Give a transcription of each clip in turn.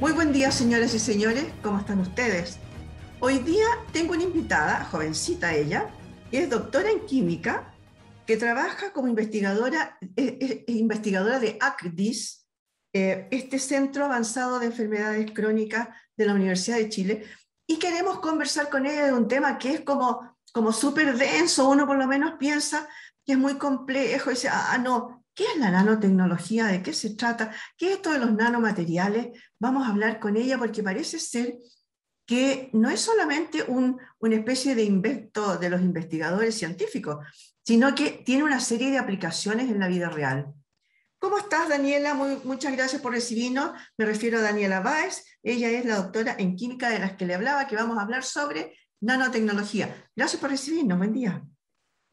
Muy buen día, señoras y señores, ¿cómo están ustedes? Hoy día tengo una invitada, jovencita ella, que es doctora en química, que trabaja como investigadora, es investigadora de ACDIS, este Centro Avanzado de Enfermedades Crónicas de la Universidad de Chile, y queremos conversar con ella de un tema que es como súper denso. Uno por lo menos piensa que es muy complejo, y dice, no, ¿qué es la nanotecnología? ¿De qué se trata? ¿Qué es esto de los nanomateriales? Vamos a hablar con ella porque parece ser que no es solamente una especie de invento de los investigadores científicos, sino que tiene una serie de aplicaciones en la vida real. ¿Cómo estás, Daniela? Muchas gracias por recibirnos. Me refiero a Daniela Báez. Ella es la doctora en química de las que le hablaba, que vamos a hablar sobre nanotecnología. Gracias por recibirnos. Buen día.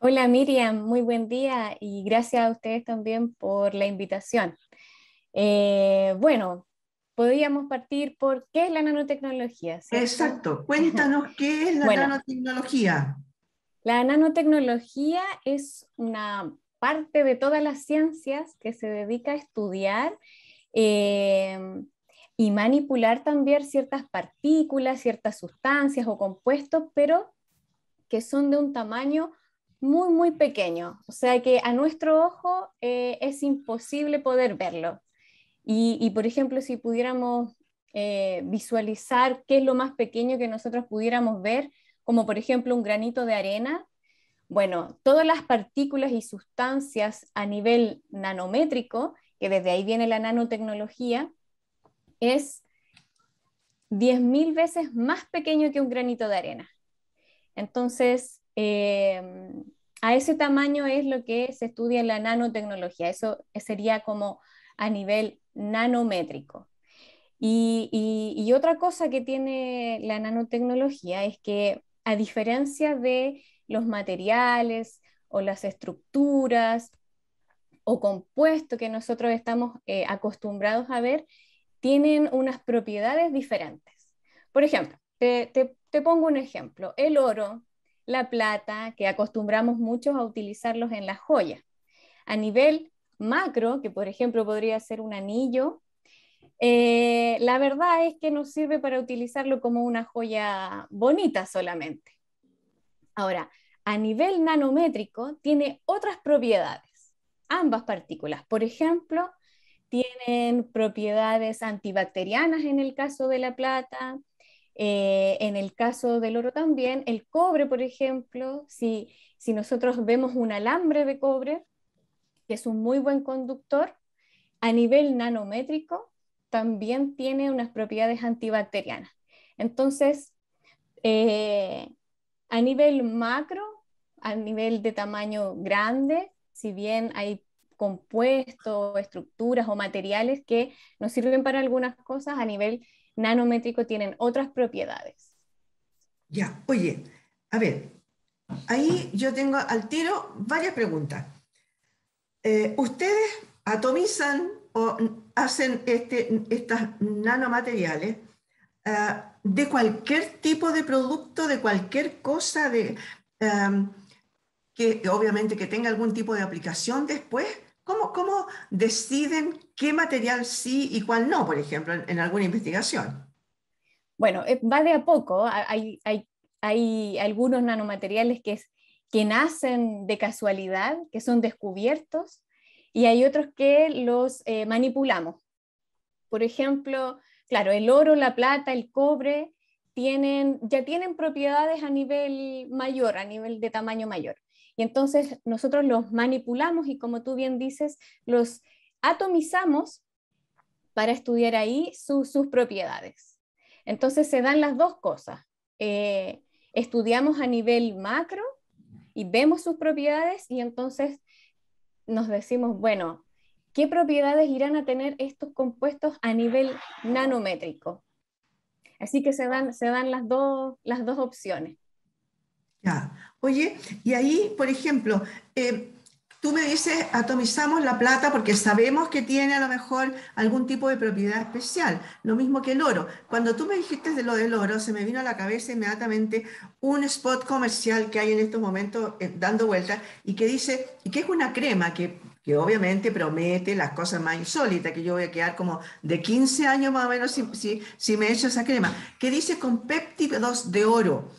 Hola Miriam, muy buen día y gracias a ustedes también por la invitación. Bueno, podríamos partir por qué es la nanotecnología, ¿cierto? Exacto. Cuéntanos qué es la Bueno, nanotecnología. la nanotecnología es una parte de todas las ciencias que se dedica a estudiar eh, y manipular también ciertas partículas, ciertas sustancias o compuestos, pero que son de un tamaño muy, muy pequeño. O sea que a nuestro ojo es imposible poder verlo. Por ejemplo, si pudiéramos visualizar qué es lo más pequeño que nosotros pudiéramos ver, como por ejemplo un granito de arena, bueno, todas las partículas y sustancias a nivel nanométrico, que desde ahí viene la nanotecnología, es 10.000 veces más pequeño que un granito de arena. Entonces, a ese tamaño es lo que se estudia en la nanotecnología. Eso sería como a nivel nanométrico. Y otra cosa que tiene la nanotecnología es que a diferencia de los materiales o las estructuras o compuestos que nosotros estamos acostumbrados a ver, tienen unas propiedades diferentes. Por ejemplo, te pongo un ejemplo. El oro, la plata, que acostumbramos muchos a utilizarlos en las joyas. A nivel macro, que por ejemplo podría ser un anillo, la verdad es que nos sirve para utilizarlo como una joya bonita solamente. Ahora, a nivel nanométrico, tiene otras propiedades, ambas partículas. Por ejemplo, tienen propiedades antibacterianas en el caso de la plata, en el caso del oro también. El cobre, por ejemplo, si nosotros vemos un alambre de cobre, que es un muy buen conductor, a nivel nanométrico también tiene unas propiedades antibacterianas. Entonces, eh, a nivel macro, a nivel de tamaño grande, si bien hay compuestos, estructuras o materiales que nos sirven para algunas cosas, a nivel nanométrico tienen otras propiedades. Ya, oye, a ver, ahí yo tengo al tiro varias preguntas. ¿Ustedes atomizan o hacen estos nanomateriales de cualquier tipo de producto, de cualquier cosa, um, que obviamente que tenga algún tipo de aplicación después? ¿Cómo deciden qué material sí y cuál no, por ejemplo, en alguna investigación? Bueno, va de a poco. Hay algunos nanomateriales que nacen de casualidad, que son descubiertos, y hay otros que los manipulamos. Por ejemplo, claro, el oro, la plata, el cobre ya tienen propiedades a nivel mayor, a nivel de tamaño mayor. Y entonces nosotros los manipulamos y como tú bien dices, los atomizamos para estudiar ahí sus propiedades. Entonces se dan las dos cosas. Estudiamos a nivel macro y vemos sus propiedades y entonces nos decimos, bueno, ¿qué propiedades irán a tener estos compuestos a nivel nanométrico? Así que se dan las dos opciones. Ya. Oye, y ahí, por ejemplo, tú me dices, atomizamos la plata porque sabemos que tiene a lo mejor algún tipo de propiedad especial, lo mismo que el oro. Cuando tú me dijiste de lo del oro, se me vino a la cabeza inmediatamente un spot comercial que hay en estos momentos dando vueltas y que dice, y que es una crema que que obviamente promete las cosas más insólitas, que yo voy a quedar como de 15 años más o menos si me echo esa crema, que dice con péptidos de oro.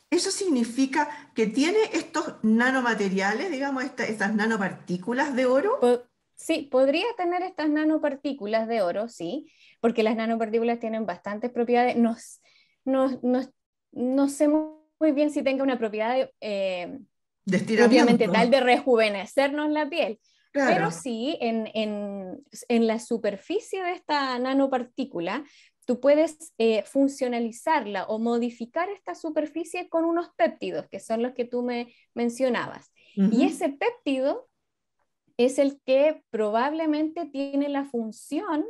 Eso significa que tiene estos nanomateriales, digamos, estas nanopartículas de oro. Sí, podría tener estas nanopartículas de oro, sí, porque las nanopartículas tienen bastantes propiedades. No, no- no sé muy bien si tenga una propiedad De propiamente estiramiento, tal de rejuvenecernos la piel, pero claro. sí en la superficie de esta nanopartícula, tú puedes funcionalizarla o modificar esta superficie con unos péptidos, que son los que tú me mencionabas. Y Ujú. ese péptido es el que probablemente tiene la función,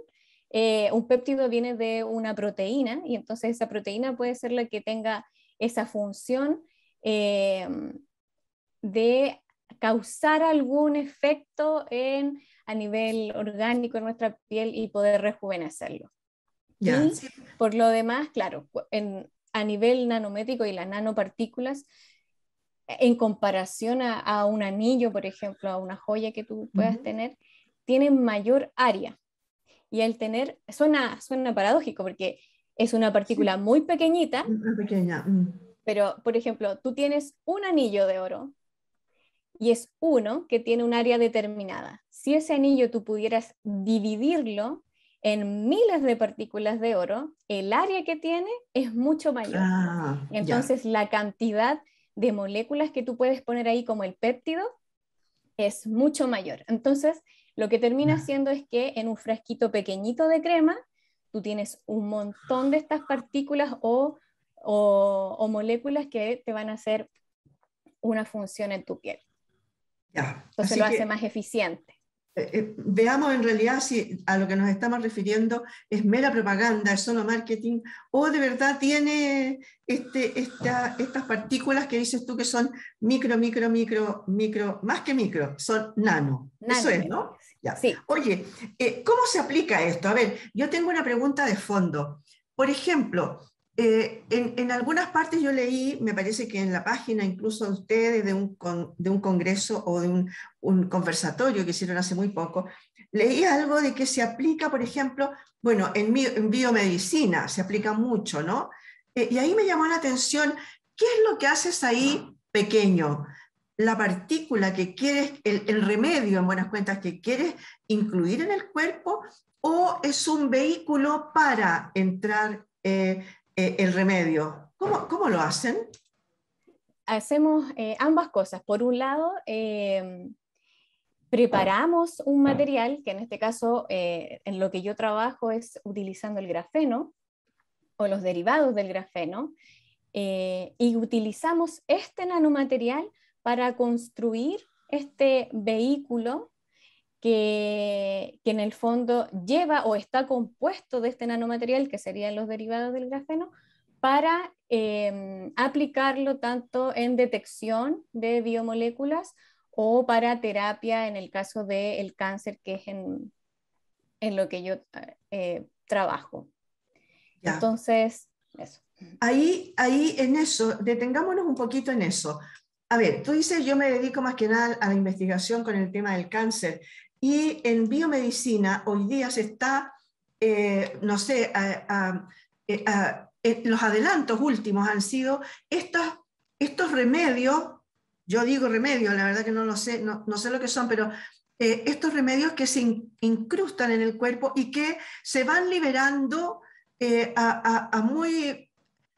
un péptido viene de una proteína y entonces esa proteína puede ser la que tenga esa función eh, de causar algún efecto a nivel orgánico en nuestra piel y poder rejuvenecerlo. Ya, Y sí. por lo demás, claro, a nivel nanométrico y las nanopartículas, en comparación a un anillo, por ejemplo, a una joya que tú puedas Ujú. tener, tienen mayor área. Y al tener, suena paradójico porque es una Sí, partícula muy pequeñita, una pequeña. Mm. pero por ejemplo, tú tienes un anillo de oro y es uno que tiene un área determinada. Si ese anillo tú pudieras dividirlo en miles de partículas de oro, el área que tiene es mucho mayor. Ah, ya. Entonces, la cantidad de moléculas que tú puedes poner ahí como el péptido es mucho mayor. Entonces, lo que termina Ya. haciendo es que en un frasquito pequeñito de crema, tú tienes un montón de estas partículas o moléculas que te van a hacer una función en tu piel. Ya. Entonces Así lo hace que más eficiente. veamos en realidad si a lo que nos estamos refiriendo es mera propaganda, es solo marketing, o de verdad tiene estas partículas que dices tú que son micro, más que micro, son nano. Eso es, ¿no? Nanómetros. Ya. Sí. Oye, ¿cómo se aplica esto? A ver, yo tengo una pregunta de fondo. Por ejemplo, en algunas partes yo leí, me parece que en la página incluso de ustedes, de un congreso o de un conversatorio que hicieron hace muy poco, leí algo de que se aplica, por ejemplo, bueno, en biomedicina se aplica mucho, ¿no? Y ahí me llamó la atención, ¿qué es lo que haces ahí pequeño? La partícula que quieres, el remedio en buenas cuentas que quieres incluir en el cuerpo, o es un vehículo para entrar el remedio. ¿Cómo lo hacen? Hacemos ambas cosas. Por un lado, preparamos un material, que en este caso, en lo que yo trabajo es utilizando el grafeno o los derivados del grafeno, y utilizamos este nanomaterial para construir este vehículo que en el fondo lleva o está compuesto de este nanomaterial, que serían los derivados del grafeno, para aplicarlo tanto en detección de biomoléculas o para terapia en el caso del cáncer, que es en lo que yo trabajo. Ya. Entonces, eso. Ahí en eso, detengámonos un poquito en eso. A ver, tú dices, yo me dedico más que nada a la investigación con el tema del cáncer y en biomedicina hoy día se está, no sé, los adelantos últimos han sido estos remedios, yo digo remedios, la verdad que no lo sé, no sé lo que son, pero estos remedios que se incrustan en el cuerpo y que se van liberando a muy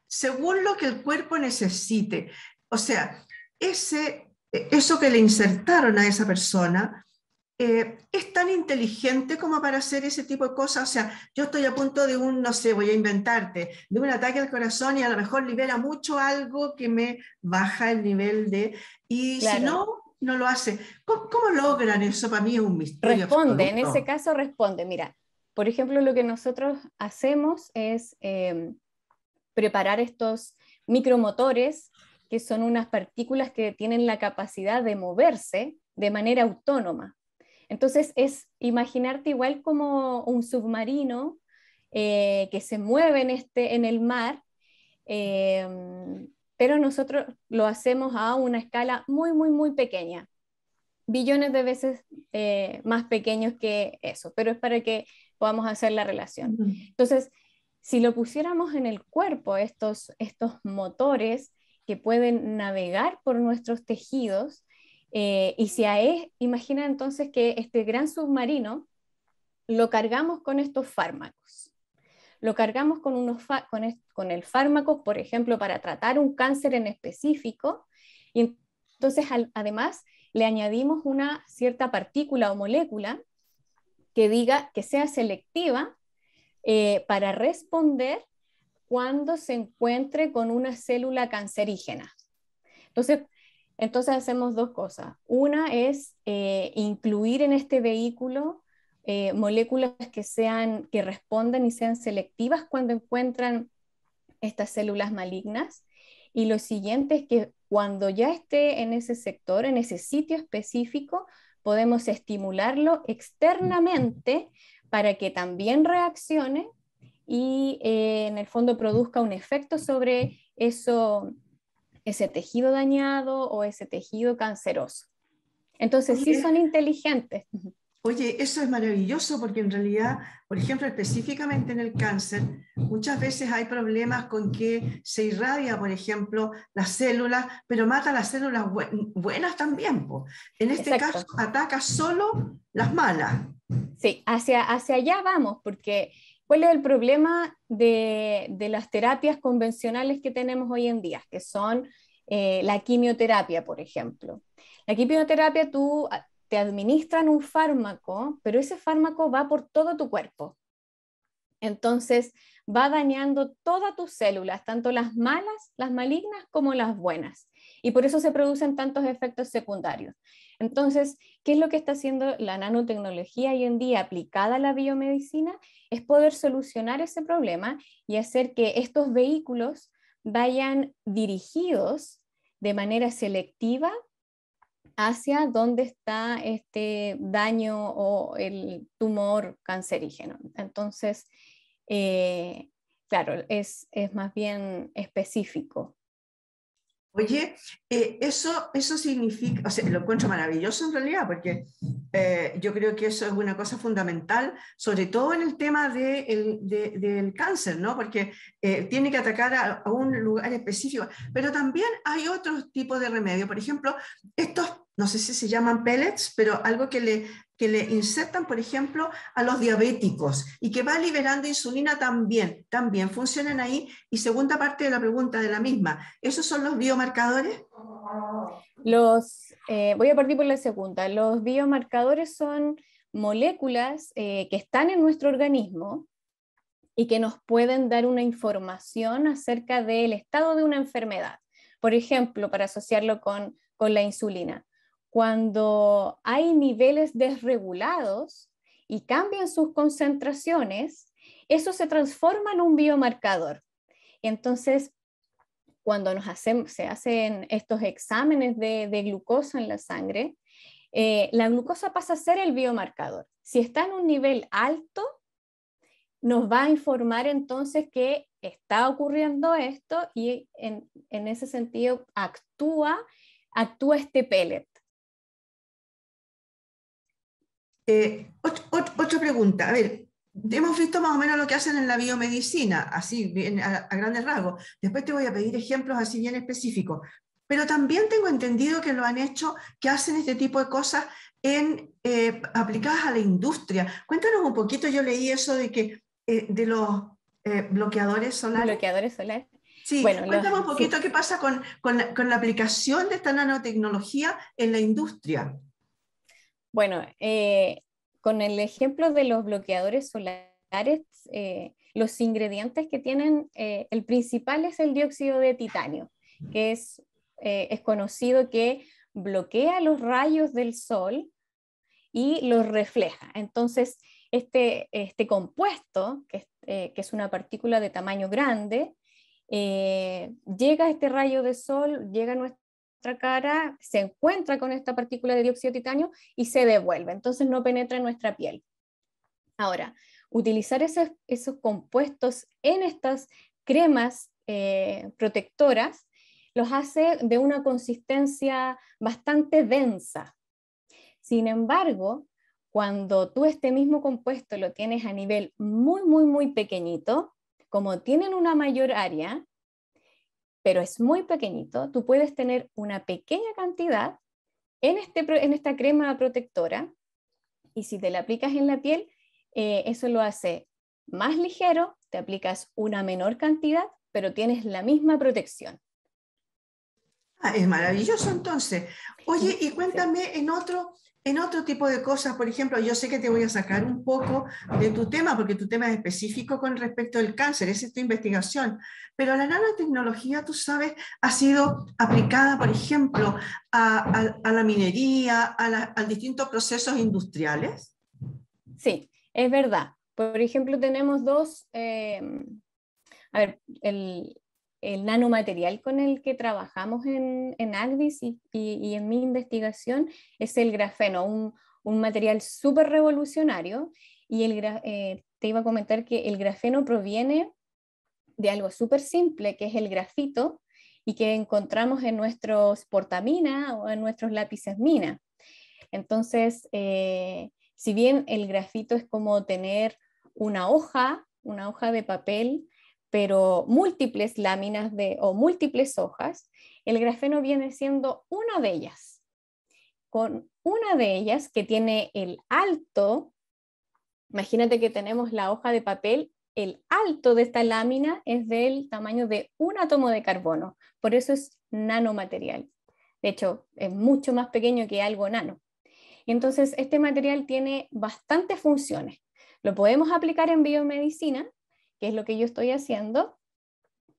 según lo que el cuerpo necesite. O sea, eso que le insertaron a esa persona es tan inteligente como para hacer ese tipo de cosas. O sea, yo estoy a punto de no sé, voy a inventarte, de un ataque al corazón y a lo mejor libera mucho algo que me baja el nivel de... Y si Claro, no, no lo hace. ¿Cómo logran eso? Para mí es un misterio responde, en ese absoluto. caso responde. Mira, por ejemplo, lo que nosotros hacemos es preparar estos micromotores, que son unas partículas que tienen la capacidad de moverse de manera autónoma. Entonces es imaginarte igual como un submarino que se mueve en el mar, eh, pero nosotros lo hacemos a una escala muy, muy, muy pequeña. billones de veces más pequeños que eso, pero es para que podamos hacer la relación. Entonces, si lo pusiéramos en el cuerpo, estos motores que pueden navegar por nuestros tejidos, y si imagina entonces que este gran submarino lo cargamos con estos fármacos. Lo cargamos con el fármaco, por ejemplo, para tratar un cáncer en específico, y entonces además le añadimos una cierta partícula o molécula que sea selectiva para responder cuando se encuentre con una célula cancerígena. Entonces hacemos dos cosas. Una es incluir en este vehículo moléculas que respondan y sean selectivas cuando encuentran estas células malignas. Y lo siguiente es que cuando ya esté en ese sector, en ese sitio específico, podemos estimularlo externamente para que también reaccione y en el fondo produzca un efecto sobre ese tejido dañado o ese tejido canceroso. Entonces, sí son inteligentes. Oye, eso es maravilloso porque en realidad, por ejemplo, específicamente en el cáncer, muchas veces hay problemas con que se irradia, por ejemplo, las células, pero mata las células buenas también. En este Exacto. caso, ataca solo las malas. Sí, hacia allá vamos, porque ¿cuál es el problema de las terapias convencionales que tenemos hoy en día? Que son la quimioterapia, por ejemplo. La quimioterapia te administran un fármaco, pero ese fármaco va por todo tu cuerpo. Entonces va dañando todas tus células, tanto las malas, las malignas, como las buenas. Y por eso se producen tantos efectos secundarios. Entonces, ¿qué es lo que está haciendo la nanotecnología hoy en día aplicada a la biomedicina? Es poder solucionar ese problema y hacer que estos vehículos vayan dirigidos de manera selectiva hacia dónde está este daño o el tumor cancerígeno. Entonces, claro, es más bien específico. Oye, eso significa, o sea, lo encuentro maravilloso en realidad, porque yo creo que eso es una cosa fundamental, sobre todo en el tema del cáncer, ¿no? Porque tiene que atacar a un lugar específico, pero también hay otros tipos de remedios, por ejemplo, estos, no sé si se llaman pellets, pero algo que le insertan, por ejemplo, a los diabéticos y que va liberando insulina también funcionan ahí. Y segunda parte de la pregunta de la misma, ¿esos son los biomarcadores? Voy a partir por la segunda. Los biomarcadores son moléculas que están en nuestro organismo y que nos pueden dar una información acerca del estado de una enfermedad. Por ejemplo, para asociarlo con la insulina. Cuando hay niveles desregulados y cambian sus concentraciones, eso se transforma en un biomarcador. Entonces, cuando se hacen estos exámenes de glucosa en la sangre, la glucosa pasa a ser el biomarcador. Si está en un nivel alto, nos va a informar entonces que está ocurriendo esto y en ese sentido actúa este pellet. Otra pregunta, a ver, hemos visto más o menos lo que hacen en la biomedicina, así bien, a grandes rasgos. Después te voy a pedir ejemplos así bien específicos. Pero también tengo entendido que lo han hecho, que hacen este tipo de cosas aplicadas a la industria. Cuéntanos un poquito, yo leí eso de los bloqueadores solares. Bloqueadores solares. Sí, bueno, cuéntame un poquito sí. qué pasa con la aplicación de esta nanotecnología en la industria. Bueno, con el ejemplo de los bloqueadores solares, los ingredientes que tienen, el principal es el dióxido de titanio, que es conocido que bloquea los rayos del sol y los refleja. Entonces, este compuesto, que es una partícula de tamaño grande, llega a este rayo de sol, llega a nuestra cara, se encuentra con esta partícula de dióxido de titanio y se devuelve, entonces no penetra en nuestra piel. Ahora, utilizar esos compuestos en estas cremas protectoras los hace de una consistencia bastante densa. Sin embargo, cuando tú este mismo compuesto lo tienes a nivel muy, muy, muy pequeñito, como tienen una mayor área, pero es muy pequeñito, tú puedes tener una pequeña cantidad en esta crema protectora, y si te la aplicas en la piel, eso lo hace más ligero, te aplicas una menor cantidad, pero tienes la misma protección. Ah, es maravilloso entonces. Oye, y Sí. cuéntame en otro tipo de cosas, por ejemplo, yo sé que te voy a sacar un poco de tu tema, porque tu tema es específico con respecto al cáncer, esa es tu investigación, pero la nanotecnología, tú sabes, ha sido aplicada, por ejemplo, a la minería, a distintos procesos industriales. Sí, es verdad. Por ejemplo, tenemos dos, a ver, el nanomaterial con el que trabajamos en Agdis y en mi investigación es el grafeno, un material súper revolucionario. Y te iba a comentar que el grafeno proviene de algo súper simple, que es el grafito, y que encontramos en nuestros portamina o en nuestros lápices mina. Entonces, si bien el grafito es como tener una hoja de papel, pero múltiples láminas o múltiples hojas, el grafeno viene siendo una de ellas, con una de ellas que tiene el alto. Imagínate que tenemos la hoja de papel, el alto de esta lámina es del tamaño de un átomo de carbono, por eso es nanomaterial. De hecho, es mucho más pequeño que algo nano. Entonces, este material tiene bastantes funciones. Lo podemos aplicar en biomedicina, que es lo que yo estoy haciendo,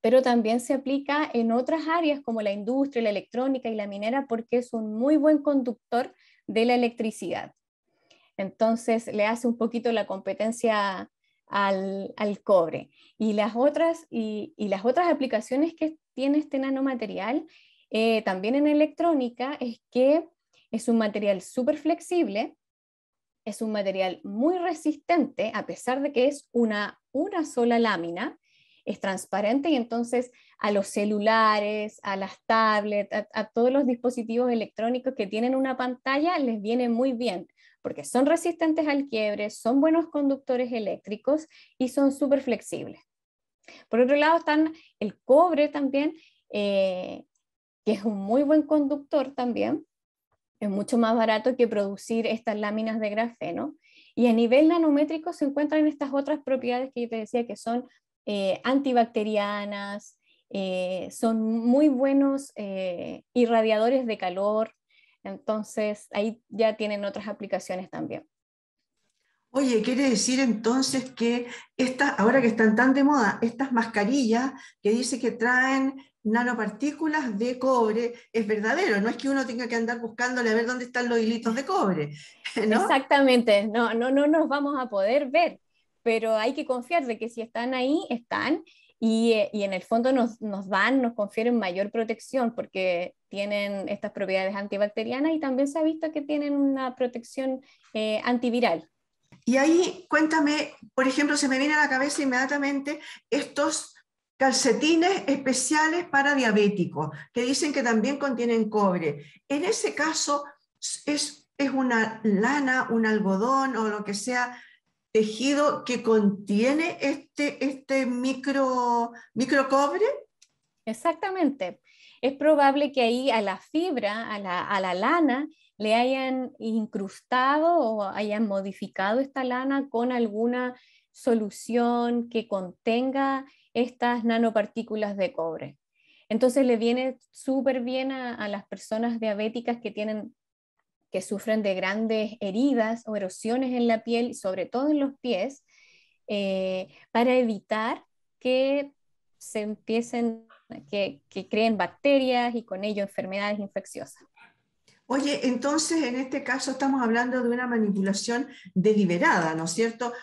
pero también se aplica en otras áreas como la industria, la electrónica y la minera, porque es un muy buen conductor de la electricidad. Entonces, le hace un poquito la competencia al cobre. Y las otras aplicaciones que tiene este nanomaterial, también en electrónica, es que es un material súper flexible, es un material muy resistente, a pesar de que es una sola lámina, es transparente y entonces a los celulares, a las tablets, a todos los dispositivos electrónicos que tienen una pantalla les viene muy bien, porque son resistentes al quiebre, son buenos conductores eléctricos y son súper flexibles. Por otro lado están el cobre también, que es un muy buen conductor también, es mucho más barato que producir estas láminas de grafeno. Y a nivel nanométrico se encuentran estas otras propiedades que yo te decía que son antibacterianas, son muy buenos irradiadores de calor, entonces ahí ya tienen otras aplicaciones también. Oye, quiere decir entonces que ahora que están tan de moda, estas mascarillas que dice que traen nanopartículas de cobre, es verdadero, no es que uno tenga que andar buscándole a ver dónde están los hilitos de cobre, ¿no? Exactamente, no nos vamos a poder ver, pero hay que confiar de que si están ahí, están, y en el fondo nos confieren mayor protección porque tienen estas propiedades antibacterianas y también se ha visto que tienen una protección antiviral. Y ahí cuéntame, por ejemplo, se me viene a la cabeza inmediatamente estos calcetines especiales para diabéticos, que dicen que también contienen cobre. En ese caso, es una lana, un algodón o lo que sea, tejido que contiene este micro cobre. Exactamente. Es probable que ahí a la fibra, a la lana, le hayan incrustado o hayan modificado esta lana con alguna solución que contenga estas nanopartículas de cobre. Entonces le viene súper bien a las personas diabéticas que sufren de grandes heridas o erosiones en la piel, sobre todo en los pies, para evitar que se empiecen, que creen bacterias y con ello enfermedades infecciosas. Oye, entonces en este caso estamos hablando de una manipulación deliberada, ¿no es cierto?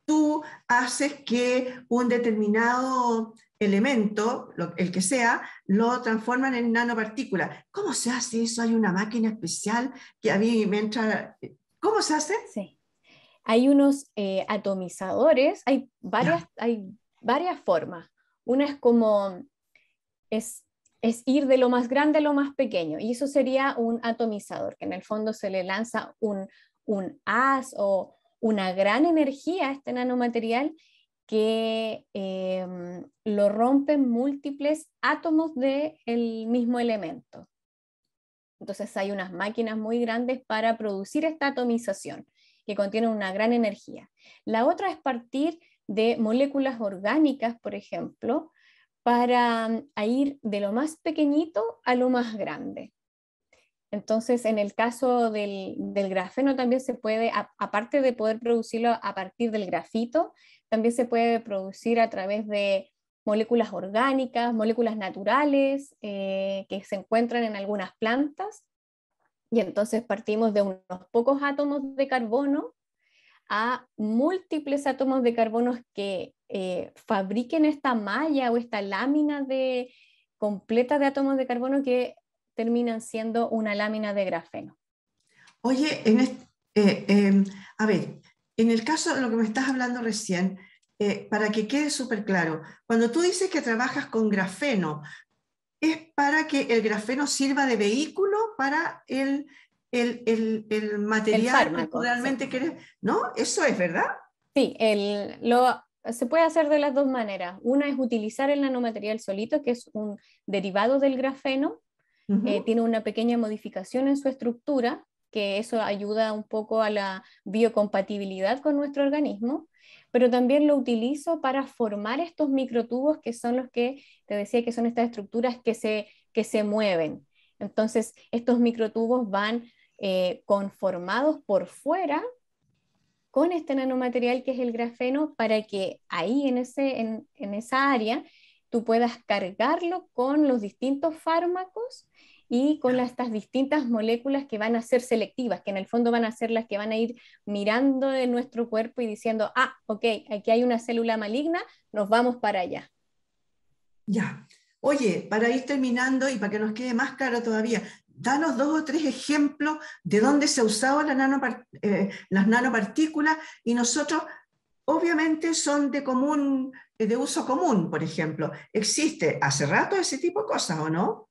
Tú haces que un determinado elemento, el que sea, lo transforman en nanopartículas. ¿Cómo se hace eso? ¿Hay una máquina especial que a mí me entra? ¿Cómo se hace? Sí. Hay unos atomizadores, Ya, hay varias formas. Una es como, es es ir de lo más grande a lo más pequeño, y eso sería un atomizador, que en el fondo se le lanza un haz o una gran energía a este nanomaterial que lo rompen múltiples átomos del mismo elemento. Entonces hay unas máquinas muy grandes para producir esta atomización, que contienen una gran energía. La otra es partir de moléculas orgánicas, por ejemplo, para ir de lo más pequeñito a lo más grande. Entonces, en el caso del grafeno también se puede, aparte de poder producirlo a partir del grafito, también se puede producir a través de moléculas orgánicas, moléculas naturales que se encuentran en algunas plantas. Y entonces partimos de unos pocos átomos de carbono a múltiples átomos de carbono que fabriquen esta malla o esta lámina completa de átomos de carbono que terminan siendo una lámina de grafeno. Oye, a ver, en el caso de lo que me estás hablando recién, para que quede súper claro, cuando tú dices que trabajas con grafeno, ¿es para que el grafeno sirva de vehículo para el material que tú fármaco, realmente sí. quieres? ¿No? Eso es, ¿verdad? Sí, se puede hacer de las dos maneras. Una es utilizar el nanomaterial solito, que es un derivado del grafeno. Tiene una pequeña modificación en su estructura, que eso ayuda un poco a la biocompatibilidad con nuestro organismo, pero también lo utilizo para formar estos microtubos que son los que te decía que son estas estructuras que se mueven. Entonces, estos microtubos van conformados por fuera con este nanomaterial que es el grafeno para que ahí en esa área tú puedas cargarlo con los distintos fármacos y con estas distintas moléculas que van a ser selectivas, que en el fondo van a ser las que van a ir mirando en nuestro cuerpo y diciendo, ah, ok, aquí hay una célula maligna, nos vamos para allá. Ya. Oye, para ir terminando y para que nos quede más claro todavía, danos 2 o 3 ejemplos de dónde se ha usado las nanopartículas y nosotros, obviamente, son de uso común, por ejemplo. ¿Existe hace rato ese tipo de cosas o no?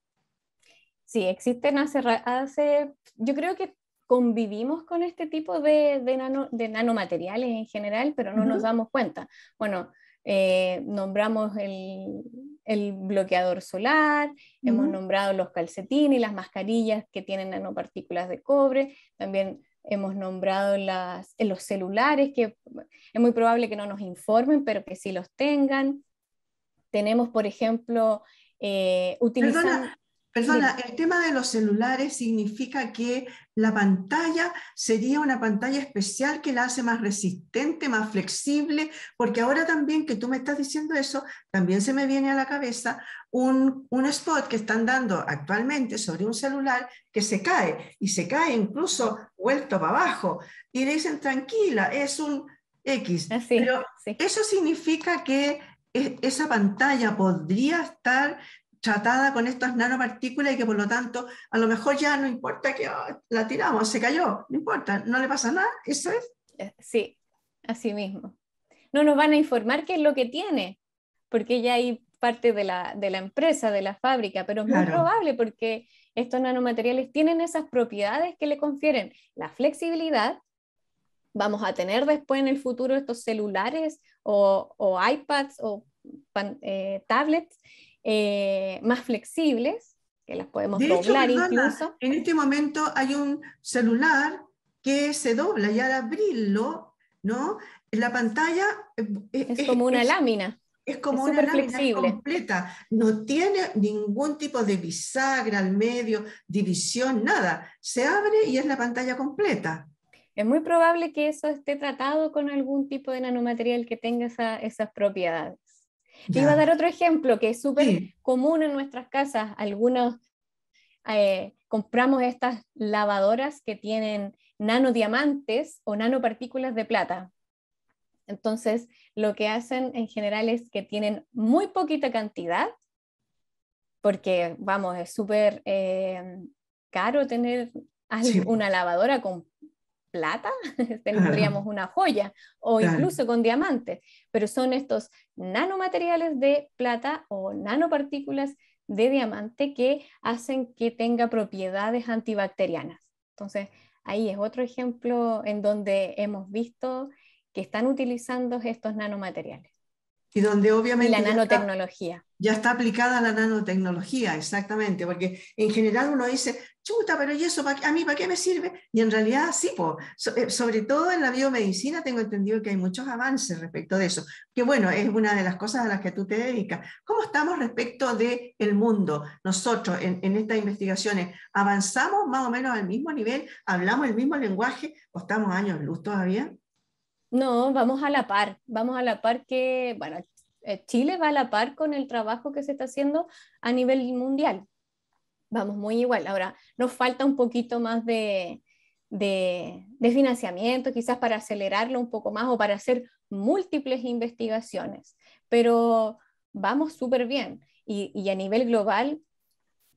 Sí, existen yo creo que convivimos con este tipo de nanomateriales en general, pero no nos damos cuenta. Bueno, nombramos el bloqueador solar, hemos nombrado los calcetines y las mascarillas que tienen nanopartículas de cobre, también hemos nombrado los celulares, que es muy probable que no nos informen, pero que sí los tengan. Tenemos, por ejemplo, utilizando... Perdona, el tema de los celulares significa que la pantalla sería una pantalla especial que la hace más resistente, más flexible, porque ahora también que tú me estás diciendo eso, también se me viene a la cabeza un spot que están dando actualmente sobre un celular que se cae, y se cae incluso vuelto para abajo, y le dicen tranquila, es un X, Así, pero sí. eso significa que esa pantalla podría estar tratada con estas nanopartículas y que por lo tanto a lo mejor ya no importa que la tiramos, se cayó, no importa, no le pasa nada, eso es. Sí, así mismo. No nos van a informar qué es lo que tiene, porque ya hay parte de la empresa, de la fábrica, pero es muy Claro, probable porque estos nanomateriales tienen esas propiedades que le confieren la flexibilidad. Vamos a tener después en el futuro estos celulares o iPads o tablets más flexibles, que las podemos de hecho, doblar perdona, incluso. en este momento hay un celular que se dobla y al abrirlo, ¿no? La pantalla Es como una lámina, es es como una súper lámina, es flexible. completa, no tiene ningún tipo de bisagra al medio, división, nada. Se abre y es la pantalla completa. Es muy probable que eso esté tratado con algún tipo de nanomaterial que tenga esas propiedades. Te iba a Ya, dar otro ejemplo que es súper sí, común en nuestras casas. Algunos compramos estas lavadoras que tienen nanodiamantes o nanopartículas de plata. Entonces, lo que hacen en general es que tienen muy poquita cantidad, porque, vamos, es súper caro tener sí, una lavadora con plata, claro, tendríamos una joya, o claro. incluso con diamantes, pero son estos nanomateriales de plata o nanopartículas de diamante que hacen que tenga propiedades antibacterianas. Entonces, ahí es otro ejemplo en donde hemos visto que están utilizando estos nanomateriales. Y donde Y la obviamente nanotecnología. ya está aplicada la nanotecnología, exactamente, porque en general uno dice, chuta, pero ¿y eso a mí para qué me sirve? Y en realidad sí, sobre todo en la biomedicina tengo entendido que hay muchos avances respecto de eso, que bueno, es una de las cosas a las que tú te dedicas. ¿Cómo estamos respecto del mundo? Nosotros en estas investigaciones, ¿avanzamos más o menos al mismo nivel? ¿Hablamos el mismo lenguaje o estamos años luz todavía? No, vamos a la par que, bueno, Chile va a la par con el trabajo que se está haciendo a nivel mundial. Vamos muy igual. Ahora, nos falta un poquito más de financiamiento, quizás para acelerarlo un poco más o para hacer múltiples investigaciones, pero vamos súper bien. Y a nivel global,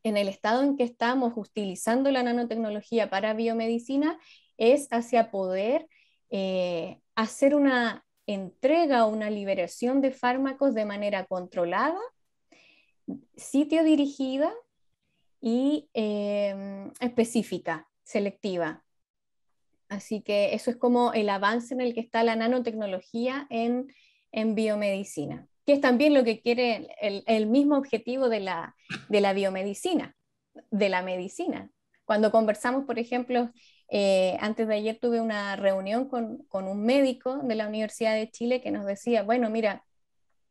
en el estado en que estamos utilizando la nanotecnología para biomedicina, es hacia poder hacer una entrega o una liberación de fármacos de manera controlada, sitio dirigida y específica, selectiva. Así que eso es como el avance en el que está la nanotecnología en biomedicina, que es también lo que quiere el mismo objetivo de la biomedicina, de la medicina. Cuando conversamos, por ejemplo, antes de ayer tuve una reunión con un médico de la Universidad de Chile que nos decía, bueno, mira,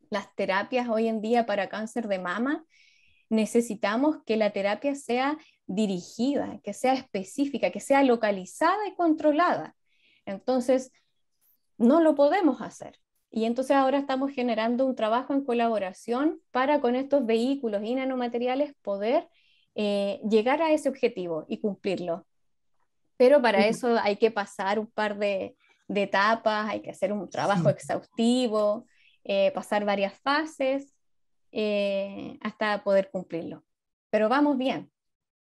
las terapias hoy en día para cáncer de mama, necesitamos que la terapia sea dirigida, que sea específica, que sea localizada y controlada. Entonces, no lo podemos hacer. Y entonces ahora estamos generando un trabajo en colaboración para con estos vehículos y nanomateriales poder llegar a ese objetivo y cumplirlo. Pero para eso hay que pasar un par de etapas, hay que hacer un trabajo Sí. exhaustivo, pasar varias fases hasta poder cumplirlo. Pero vamos bien.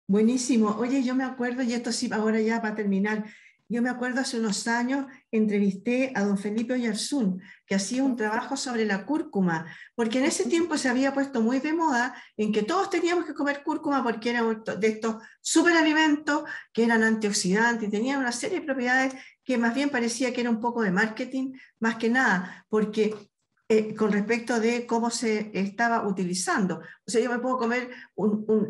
Buenísimo. Oye, yo me acuerdo, y esto sí, ahora ya para terminar, yo me acuerdo hace unos años entrevisté a don Felipe Oyarzún, que hacía un trabajo sobre la cúrcuma, porque en ese tiempo se había puesto muy de moda en que todos teníamos que comer cúrcuma porque era de estos superalimentos que eran antioxidantes y tenían una serie de propiedades que más bien parecía que era un poco de marketing, más que nada, porque con respecto de cómo se estaba utilizando. O sea, yo me puedo comer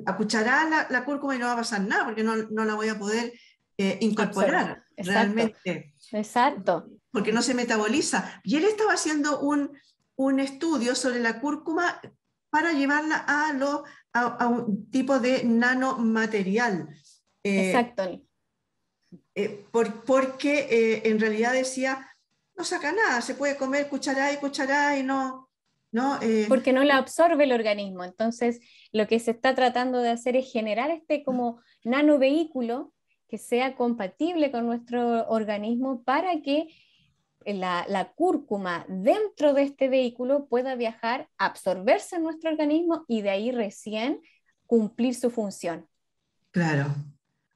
a cucharada la cúrcuma y no va a pasar nada porque no la voy a poder Absorber. incorporar Exacto, realmente, exacto. porque no se metaboliza. Y él estaba haciendo un estudio sobre la cúrcuma para llevarla a un tipo de nanomaterial. Eh, Exacto. porque en realidad decía, no saca nada, se puede comer cucharada y no, no Porque no la absorbe el organismo. Entonces, lo que se está tratando de hacer es generar este como nanovehículo que sea compatible con nuestro organismo para que la cúrcuma dentro de este vehículo pueda viajar, absorberse en nuestro organismo y de ahí recién cumplir su función. claro.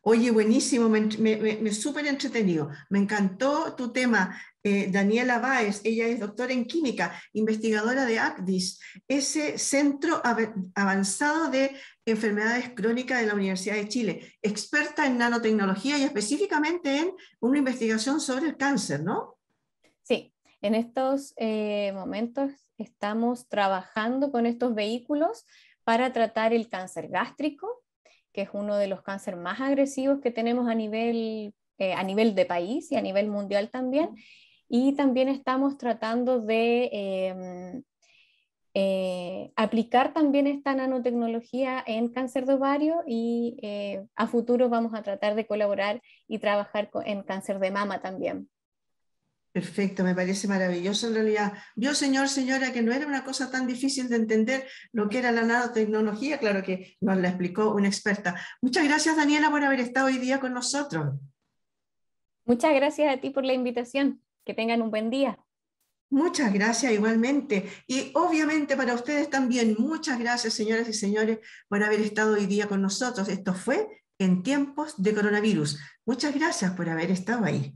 Oye, buenísimo, me súper entretenido. Me encantó tu tema. Daniela Báez, ella es doctora en química, investigadora de ACDIS, ese centro avanzado de enfermedades crónicas de la Universidad de Chile, experta en nanotecnología y específicamente en una investigación sobre el cáncer, ¿no? Sí, en estos momentos estamos trabajando con estos vehículos para tratar el cáncer gástrico, que es uno de los cánceres más agresivos que tenemos a nivel de país y a nivel mundial también. Y también estamos tratando de aplicar también esta nanotecnología en cáncer de ovario y a futuro vamos a tratar de colaborar y trabajar en cáncer de mama también. Perfecto, me parece maravilloso en realidad. Vio, señor, señora, que no era una cosa tan difícil de entender lo que era la nanotecnología, claro que nos la explicó una experta. Muchas gracias, Daniela, por haber estado hoy día con nosotros. Muchas gracias a ti por la invitación. Que tengan un buen día. Muchas gracias igualmente. Y obviamente para ustedes también, muchas gracias, señoras y señores, por haber estado hoy día con nosotros. Esto fue en tiempos de coronavirus. Muchas gracias por haber estado ahí.